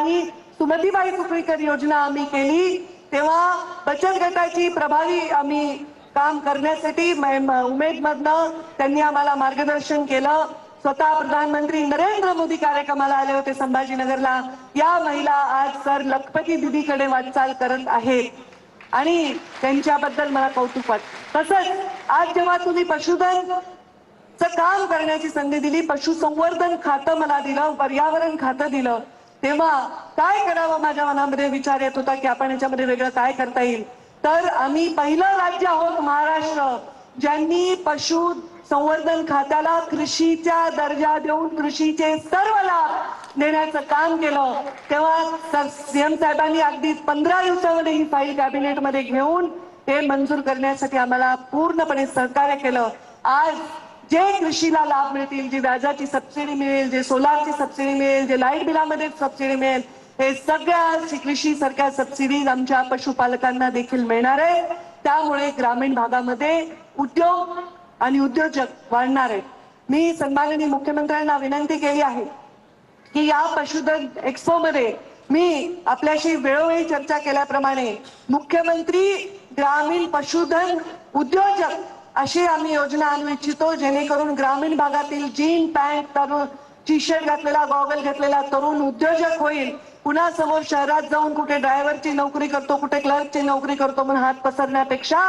आणि सुमतीबाई सुकळीकर योजना आम्ही केली तेव्हा बचत गटाची प्रभावी आम्ही काम करण्यासाठी उमेदमधनं त्यांनी आम्हाला मार्गदर्शन केलं। स्वतः प्रधानमंत्री नरेंद्र मोदी कार्यक्रमाला आले होते संभाजीनगरला। या महिला आज सर लखपती दीदीकडे वाटचाल करत आहेत आणि त्यांच्याबद्दल मला कौतुक वाटतं। तसंच आज जेव्हा तुम्ही पशुधन काम करण्याची संधी दिली, पशुसंवर्धन खातं मला दिलं, पर्यावरण खातं दिलं, तेव्हा काय करावं माझ्या मनामध्ये विचार येत होता की आपण याच्यामध्ये वेगळं काय करता येईल। तर आम्ही पहिलं राज्य आहोत महाराष्ट्र ज्यांनी पशु संवर्धन खात्याला कृषीचा दर्जा देऊन कृषीचे सर्व लाभ देण्याचं काम केलं। तेव्हा सीएम साहेबांनी अगदी 15 दिवसामध्ये ही फाईल कॅबिनेटमध्ये घेऊन हे मंजूर करण्यासाठी आम्हाला पूर्णपणे सहकार्य केलं। आज जे कृषीला लाभ मिळतील, जी व्याजाची सबसिडी मिळेल, जे सोलारची सबसिडी मिळेल, जे लाईट बिलामध्ये सबसिडी मिळेल, हे सगळ्या कृषी सारख्या सबसिडी आमच्या पशुपालकांना देखील मिळणार आहे। त्यामुळे ग्रामीण भागामध्ये उद्योग आणि उद्योजक वाढणार आहेत। मी सन्माननीय मुख्यमंत्र्यांना विनंती केली आहे की या पशुधन एक्स्पो मध्ये मी आपल्याशी वेळोवेळी चर्चा केल्याप्रमाणे मुख्यमंत्री ग्रामीण पशुधन उद्योजक अशी आम्ही योजना आणू इच्छितो, जेणेकरून ग्रामीण भागातील जीन पॅन्ट तरुण टी शर्ट घातलेला गॉगल घातलेला तरुण उद्योजक होईल। पुन्हा समोर शहरात जाऊन कुठे ड्रायव्हरची नोकरी करतो, कुठे क्लर्कची नोकरी करतो म्हणून हात पसरण्यापेक्षा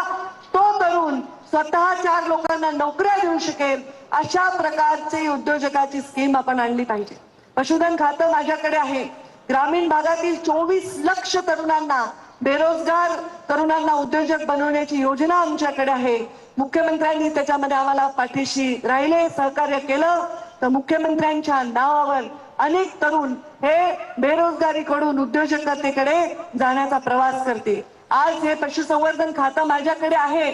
तो तरुण स्वतः 4 लोकांना नोकऱ्या देऊ शकेल अशा प्रकारची उद्योजकाची स्कीम आपण आणली पाहिजे। पशुधन खातं माझ्याकडे आहे। ग्रामीण भागातील 24 लक्ष तरुणांना बेरोजगार तरुणांना उद्योजक बनवण्याची योजना आमच्याकडे आहे। मुख्यमंत्र्यांनी त्याच्यामध्ये आम्हाला पाठीशी राहिले, सहकार्य केलं तर मुख्यमंत्र्यांच्या नावावर अनेक तरुण हे बेरोजगारीकडून उद्योजकतेकडे जाण्याचा प्रवास करतील। आज हे पशुसंवर्धन खातं माझ्याकडे आहे।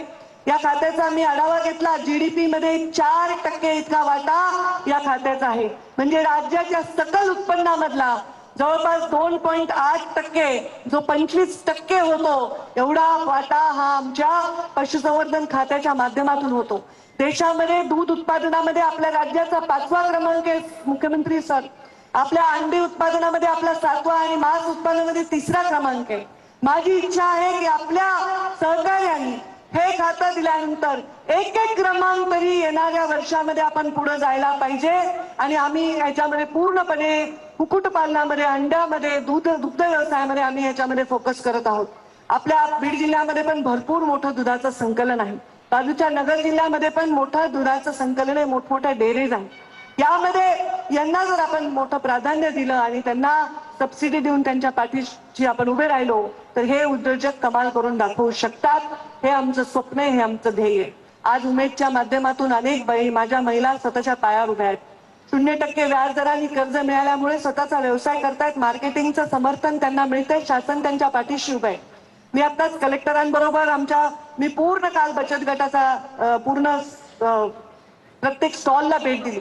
या खात्याचा मी आढावा घेतला, जीडीपी मध्ये 4% इतका वाटा या खात्याचा आहे, म्हणजे राज्याच्या सकल उत्पन्नामधला जवळपास 2.8% जो 25% होतो एवढा वाटा हा आमच्या पशुसंवर्धन खात्याच्या माध्यमातून होतो। देशामध्ये दूध उत्पादनामध्ये आपल्या राज्याचा 5वा क्रमांक आहे मुख्यमंत्री सर। आपल्या अंडी उत्पादनामध्ये आपला 7वा आणि मांस उत्पादनामध्ये 3रा क्रमांक आहे। माझी इच्छा आहे की आपल्या सहकार्याने हे खातं दिल्यानंतर एक क्रमांक तरी येणाऱ्या वर्षामध्ये आपण पुढे जायला पाहिजे आणि आम्ही याच्यामध्ये पूर्णपणे कुक्कुटपालनामध्ये, अंड्यामध्ये, दुग्ध व्यवसायामध्ये आम्ही याच्यामध्ये फोकस करत आहोत। आपल्या बीड जिल्ह्यामध्ये पण भरपूर मोठं दुधाचं संकलन आहे। बाजूच्या नगर जिल्ह्यामध्ये पण मोठं दुधाचं संकलन आहे, मोठमोठ्या डेअरीज आहेत। यामध्ये यांना जर आपण मोठं प्राधान्य दिलं आणि त्यांना सबसिडी देऊन त्यांच्या पाठीशी आपण उभे राहिलो तर हे उद्योजक कमाल करून दाखवू शकतात। हे आमचं स्वप्न आहे, हे आमचं ध्येय आहे। आज उमेदच्या माध्यमातून अनेक माझ्या महिला स्वतःच्या पायावर उभ्या आहेत। 0% व्याजदराने कर्ज मिळाल्यामुळे स्वतःचा व्यवसाय करतायत, मार्केटिंगचं समर्थन त्यांना मिळतंय, शासन त्यांच्या पाठीशी उभं आहे। मी आताच कलेक्टरांबरोबर मी पूर्ण काल बचत गटाचा पूर्ण प्रत्येक स्टॉलला भेट दिली।